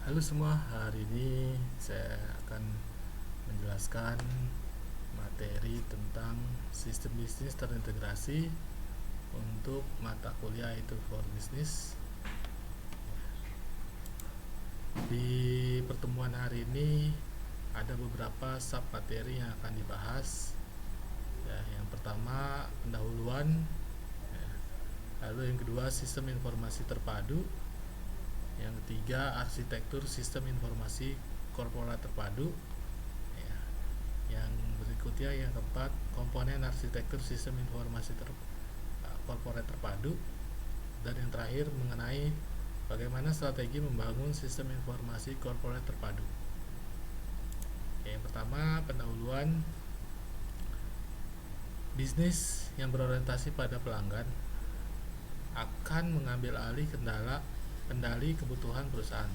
Halo semua, hari ini saya akan menjelaskan materi tentang sistem bisnis terintegrasi untuk mata kuliah itu for business. Di pertemuan hari ini ada beberapa sub materi yang akan dibahas. Ya, yang pertama pendahuluan, ya. Lalu yang kedua sistem informasi terpadu, yang ketiga arsitektur sistem informasi korporat terpadu, ya. Yang berikutnya yang keempat komponen arsitektur sistem informasi korporat terpadu, dan yang terakhir mengenai bagaimana strategi membangun sistem informasi korporat terpadu. Yang pertama pendahuluan, bisnis yang berorientasi pada pelanggan akan mengambil alih kendali kebutuhan perusahaan,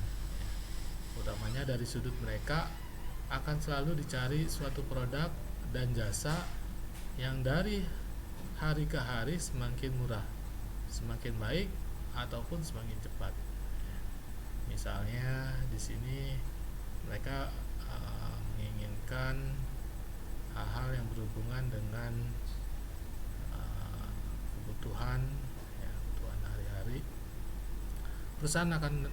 utamanya dari sudut mereka akan selalu dicari suatu produk dan jasa yang dari hari ke hari semakin murah, semakin baik, ataupun semakin cepat. Misalnya di sini mereka menginginkan hal-hal yang berhubungan dengan kebutuhan, ya, kebutuhan hari-hari. Perusahaan akan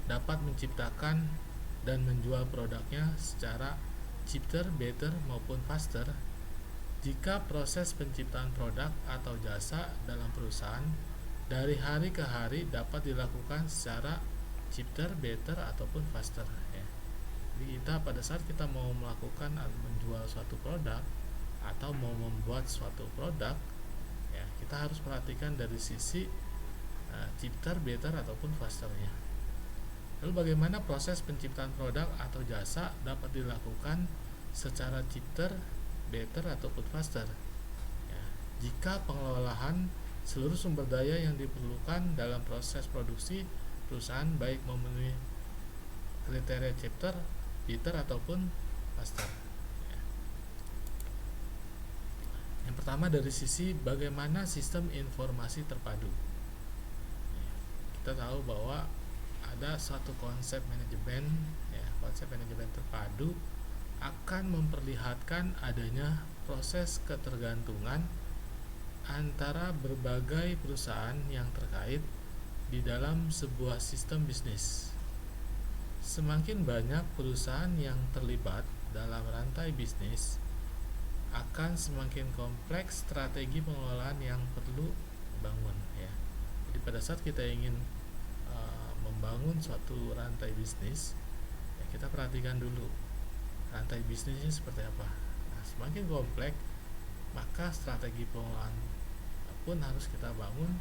dapat menciptakan dan menjual produknya secara cheaper, better maupun faster jika proses penciptaan produk atau jasa dalam perusahaan dari hari ke hari dapat dilakukan secara cheaper, better ataupun faster, ya. Jadi kita pada saat kita mau melakukan atau menjual suatu produk atau mau membuat suatu produk, ya, kita harus perhatikan dari sisi cheaper, better ataupun fasternya. Lalu bagaimana proses penciptaan produk atau jasa dapat dilakukan secara cheaper, better ataupun faster, ya, jika pengelolaan seluruh sumber daya yang diperlukan dalam proses produksi perusahaan baik memenuhi kriteria cheaper, better ataupun faster, ya. Yang pertama dari sisi bagaimana sistem informasi terpadu. Kita tahu bahwa ada suatu konsep manajemen, ya, konsep manajemen terpadu akan memperlihatkan adanya proses ketergantungan antara berbagai perusahaan yang terkait di dalam sebuah sistem bisnis. Semakin banyak perusahaan yang terlibat dalam rantai bisnis, akan semakin kompleks strategi pengelolaan yang perlu dibangun, ya. Jadi pada saat kita ingin membangun suatu rantai bisnis, ya, kita perhatikan dulu rantai bisnisnya seperti apa. Nah, semakin kompleks, maka strategi pengelolaan pun harus kita bangun,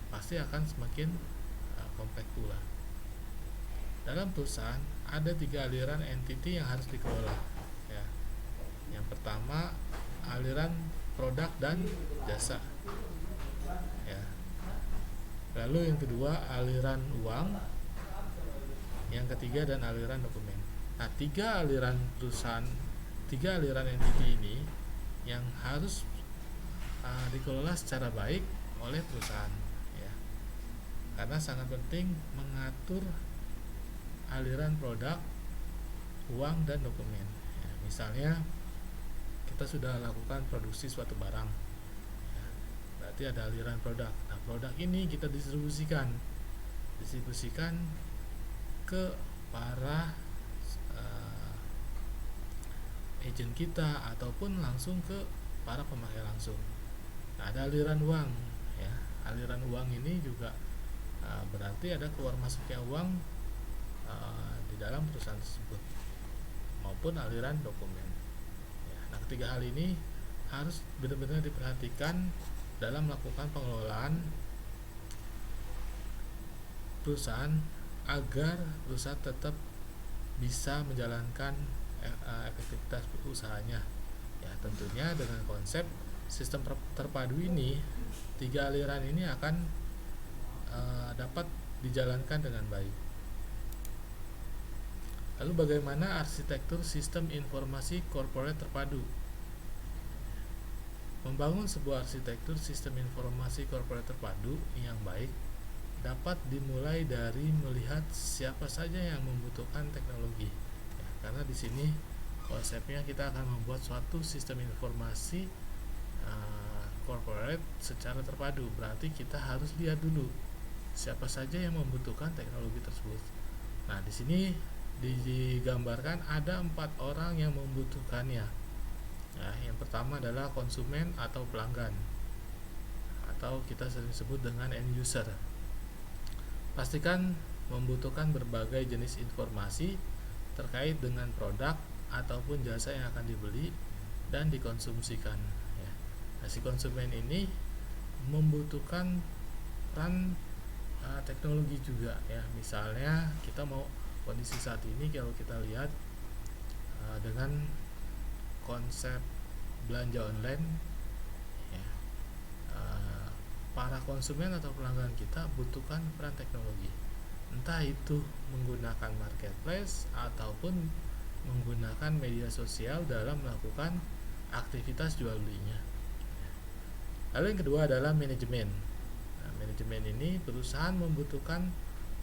pasti akan semakin kompleks pula. Dalam perusahaan ada 3 aliran entity yang harus dikelola, ya. Yang pertama aliran produk dan jasa, ya. Lalu yang kedua aliran uang, yang ketiga dan aliran dokumen. Nah, 3 aliran perusahaan, 3 aliran entity ini yang harus dikelola secara baik oleh perusahaan, ya. Karena sangat penting mengatur aliran produk, uang dan dokumen, ya. Misalnya kita sudah lakukan produksi suatu barang, ya, berarti ada aliran produk. Nah, produk ini kita distribusikan ke para agent kita ataupun langsung ke para pemakai langsung. Nah, ada aliran uang, ya. Aliran uang ini juga berarti ada keluar masuknya uang di dalam perusahaan tersebut, maupun aliran dokumen, ya. Nah, ketiga hal ini harus benar-benar diperhatikan dalam melakukan pengelolaan perusahaan agar perusahaan tetap bisa menjalankan efektivitas usahanya, ya. Tentunya dengan konsep sistem terpadu ini, 3 aliran ini akan dapat dijalankan dengan baik. Lalu bagaimana arsitektur sistem informasi korporat terpadu? Membangun sebuah arsitektur sistem informasi korporat terpadu yang baik dapat dimulai dari melihat siapa saja yang membutuhkan teknologi. Ya, karena di sini konsepnya kita akan membuat suatu sistem informasi corporate secara terpadu. Berarti kita harus lihat dulu siapa saja yang membutuhkan teknologi tersebut. Nah, di sini digambarkan ada 4 orang yang membutuhkannya. Nah, yang pertama adalah konsumen atau pelanggan, atau kita sering sebut dengan end user. Pastikan membutuhkan berbagai jenis informasi terkait dengan produk ataupun jasa yang akan dibeli dan dikonsumsikan. Ya. Nah, si konsumen ini membutuhkan peran teknologi juga, ya. Misalnya kita mau kondisi saat ini kalau kita lihat dengan konsep belanja online, ya, para konsumen atau pelanggan kita butuhkan peran teknologi, entah itu menggunakan marketplace ataupun menggunakan media sosial dalam melakukan aktivitas jual belinya. Lalu yang kedua adalah manajemen. Nah, manajemen ini perusahaan membutuhkan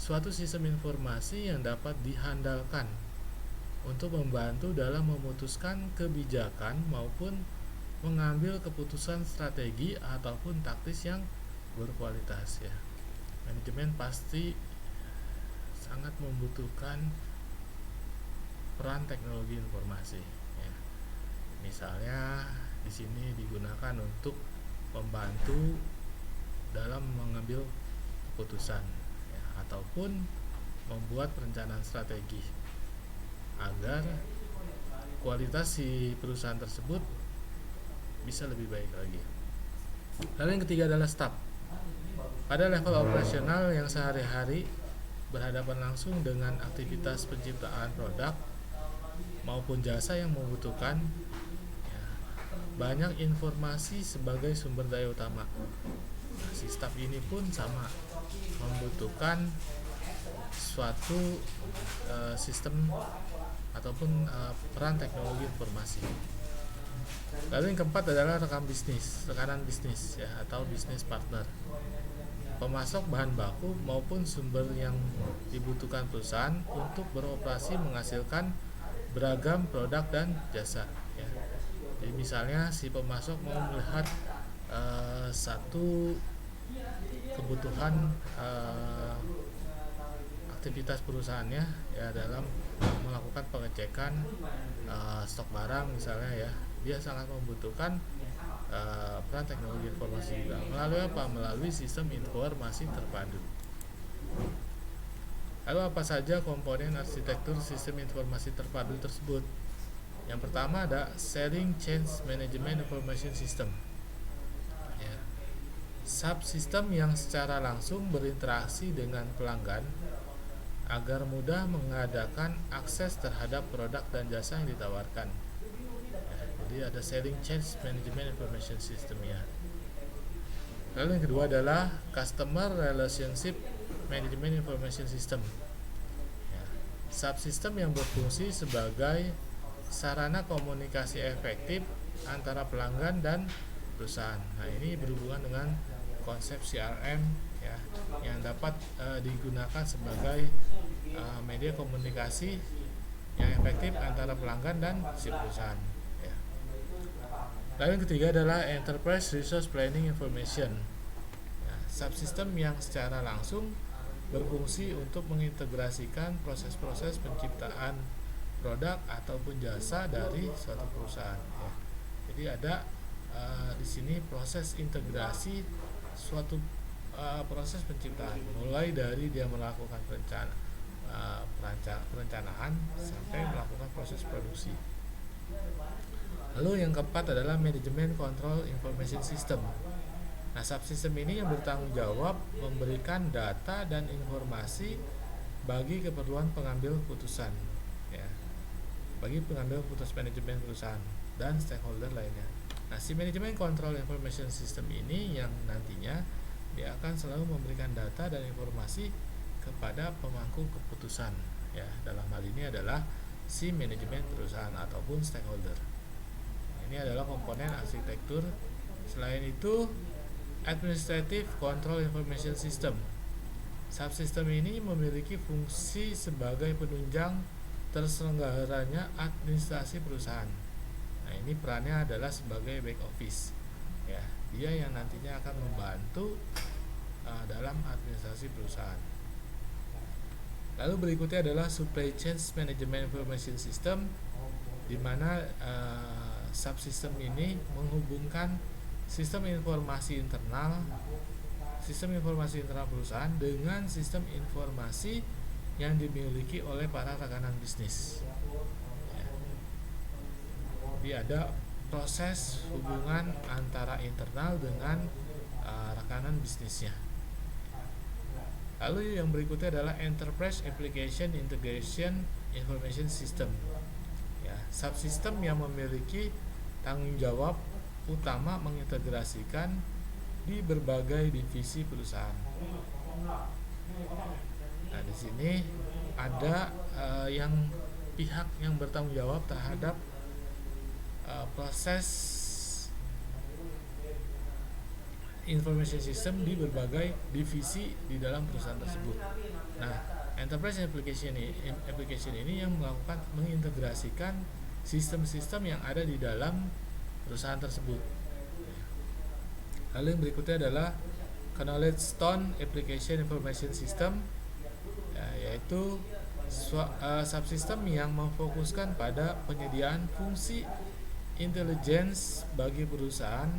suatu sistem informasi yang dapat dihandalkan untuk membantu dalam memutuskan kebijakan maupun mengambil keputusan strategi ataupun taktis yang berkualitas, ya. Manajemen pasti sangat membutuhkan peran teknologi informasi, ya. Misalnya di sini digunakan untuk membantu dalam mengambil keputusan, ya, ataupun membuat perencanaan strategi agar kualitas si perusahaan tersebut bisa lebih baik lagi. Lalu yang ketiga adalah staff. Pada level operasional yang sehari-hari berhadapan langsung dengan aktivitas penciptaan produk maupun jasa yang membutuhkan, ya, banyak informasi sebagai sumber daya utama. Nah, si staff ini pun sama membutuhkan suatu sistem ataupun peran teknologi informasi. Lalu yang keempat adalah rekanan bisnis, ya, atau bisnis partner. Pemasok bahan baku maupun sumber yang dibutuhkan perusahaan untuk beroperasi menghasilkan beragam produk dan jasa, ya. Jadi misalnya si pemasok mau melihat satu kebutuhan aktivitas perusahaannya, ya, dalam melakukan pengecekan stok barang misalnya, ya, dia sangat membutuhkan peran teknologi informasi juga. Melalui apa? Melalui sistem informasi terpadu. Lalu apa saja komponen arsitektur sistem informasi terpadu tersebut? Yang pertama ada Selling Change Management Information System, ya. Subsistem yang secara langsung berinteraksi dengan pelanggan agar mudah mengadakan akses terhadap produk dan jasa yang ditawarkan. Ya, jadi ada Selling Change Management Information System, ya. Lalu yang kedua adalah Customer Relationship Management Information System, ya. Subsistem yang berfungsi sebagai sarana komunikasi efektif antara pelanggan dan perusahaan. Nah, ini berhubungan dengan konsep CRM, ya, yang dapat digunakan sebagai media komunikasi yang efektif antara pelanggan dan si perusahaan, ya. Lalu yang ketiga adalah Enterprise Resource Planning Information, ya, subsistem yang secara langsung berfungsi untuk mengintegrasikan proses-proses penciptaan produk ataupun jasa dari suatu perusahaan, ya. Jadi ada di sini proses integrasi suatu proses penciptaan, mulai dari dia melakukan perencanaan sampai melakukan proses produksi. Lalu yang keempat adalah Management Control Information System. Nah, subsistem ini yang bertanggung jawab memberikan data dan informasi bagi keperluan pengambil keputusan, ya, bagi pengambil keputusan manajemen perusahaan dan stakeholder lainnya. Nah, si Management Control Information System ini yang nantinya dia akan selalu memberikan data dan informasi kepada pemangku keputusan, ya. Dalam hal ini adalah si manajemen perusahaan ataupun stakeholder. Ini adalah komponen arsitektur. Selain itu, Administrative Control Information System. Subsistem ini memiliki fungsi sebagai penunjang terselenggaranya administrasi perusahaan. Nah, ini perannya adalah sebagai back office. Ya, dia yang nantinya akan membantu dalam administrasi perusahaan. Lalu berikutnya adalah Supply Chain Management Information System, di mana subsistem ini menghubungkan sistem informasi internal perusahaan dengan sistem informasi yang dimiliki oleh para rekanan bisnis. Ya. Jadi ada proses hubungan antara internal dengan rekanan bisnisnya. Lalu yang berikutnya adalah Enterprise Application Integration Information System. Ya, subsistem yang memiliki tanggung jawab utama mengintegrasikan di berbagai divisi perusahaan. Nah, di sini ada pihak yang bertanggung jawab terhadap proses information system di berbagai divisi di dalam perusahaan tersebut. Nah, enterprise application ini yang mengintegrasikan sistem-sistem yang ada di dalam perusahaan tersebut. Lalu yang berikutnya adalah Knowledge Stone Application Information System, yaitu subsistem yang memfokuskan pada penyediaan fungsi intelligence bagi perusahaan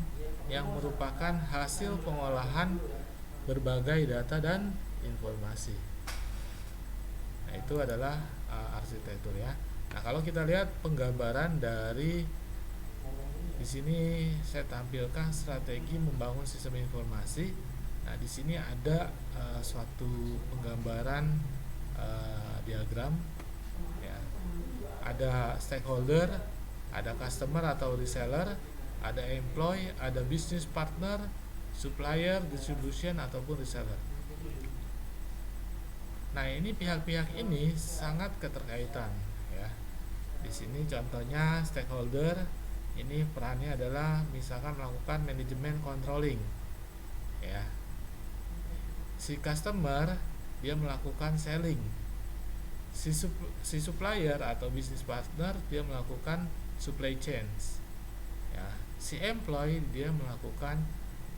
yang merupakan hasil pengolahan berbagai data dan informasi. Nah, itu adalah arsitektur ya. Nah, kalau kita lihat penggambaran dari di sini saya tampilkan strategi membangun sistem informasi. Nah, di sini ada suatu penggambaran diagram ya. Ada stakeholder, ada customer atau reseller, ada employee, ada business partner, supplier, distribution ataupun reseller. Nah, ini pihak-pihak ini sangat keterkaitan ya. Di sini contohnya stakeholder ini perannya adalah misalkan melakukan manajemen controlling ya. Si customer dia melakukan selling. Si supplier atau business partner dia melakukan supply chains ya. Si employee dia melakukan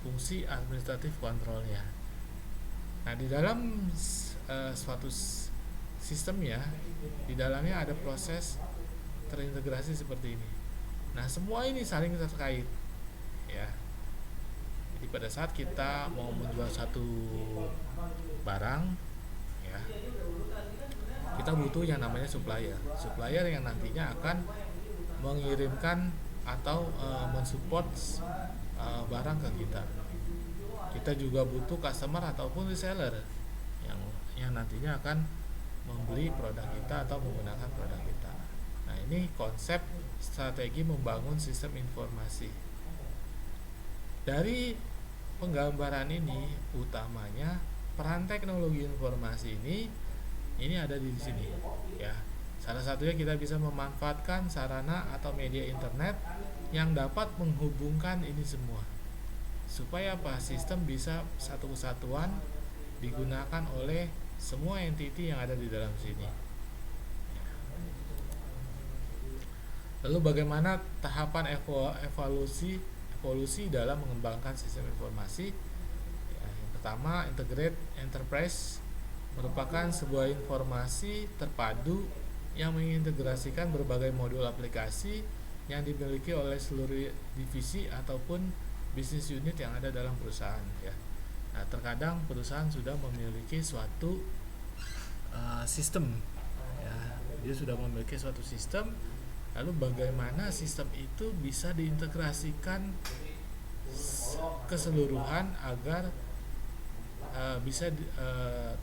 fungsi administratif kontrolnya. Nah, di dalam suatu sistem ya, di dalamnya ada proses terintegrasi seperti ini. Nah, semua ini saling terkait ya. Jadi pada saat kita mau menjual satu barang ya, kita butuh yang namanya supplier yang nantinya akan mengirimkan atau mensupport barang ke kita. Kita juga butuh customer ataupun reseller yang nantinya akan membeli produk kita atau menggunakan produk kita. Nah, ini konsep strategi membangun sistem informasi. Dari penggambaran ini utamanya peran teknologi informasi ini ada di sini ya. Salah satunya kita bisa memanfaatkan sarana atau media internet yang dapat menghubungkan ini semua. Supaya apa? Sistem bisa satu kesatuan digunakan oleh semua entiti yang ada di dalam sini. Lalu bagaimana tahapan evolusi dalam mengembangkan sistem informasi? Ya, yang pertama, integrate enterprise merupakan sebuah informasi terpadu yang mengintegrasikan berbagai modul aplikasi yang dimiliki oleh seluruh divisi ataupun bisnis unit yang ada dalam perusahaan ya. Nah, terkadang perusahaan sudah memiliki suatu sistem ya. Dia sudah memiliki suatu sistem. Lalu bagaimana sistem itu bisa diintegrasikan keseluruhan agar bisa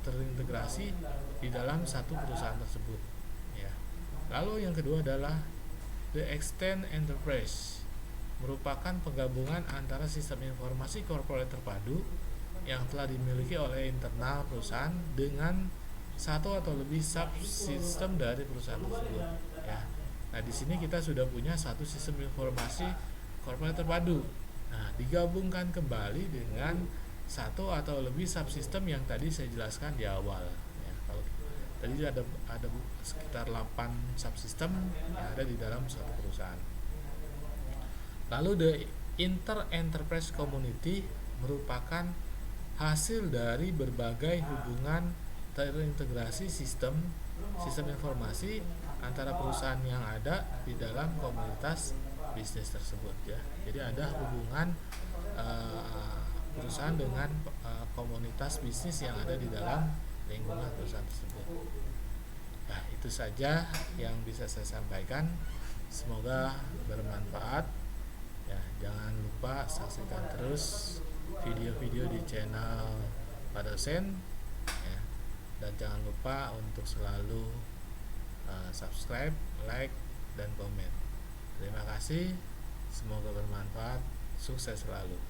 terintegrasi di dalam satu perusahaan tersebut ya. Lalu yang kedua adalah the extend enterprise, merupakan penggabungan antara sistem informasi korporat terpadu yang telah dimiliki oleh internal perusahaan dengan satu atau lebih subsistem dari perusahaan tersebut ya. Nah, di sini kita sudah punya satu sistem informasi korporat terpadu. Nah, digabungkan kembali dengan satu atau lebih subsistem yang tadi saya jelaskan di awal ya. Kalau tadi ada sekitar 8 subsistem yang ada di dalam suatu perusahaan. Lalu the inter-enterprise community merupakan hasil dari berbagai hubungan terintegrasi sistem informasi antara perusahaan yang ada di dalam komunitas bisnis tersebut ya. Jadi ada hubungan perusahaan dengan komunitas bisnis yang ada di dalam lingkungan perusahaan tersebut. Nah, itu saja yang bisa saya sampaikan. Semoga bermanfaat. Ya, jangan lupa saksikan terus video-video di channel Pak Dosen ya. Dan jangan lupa untuk selalu subscribe, like, dan komen. Terima kasih. Semoga bermanfaat. Sukses selalu.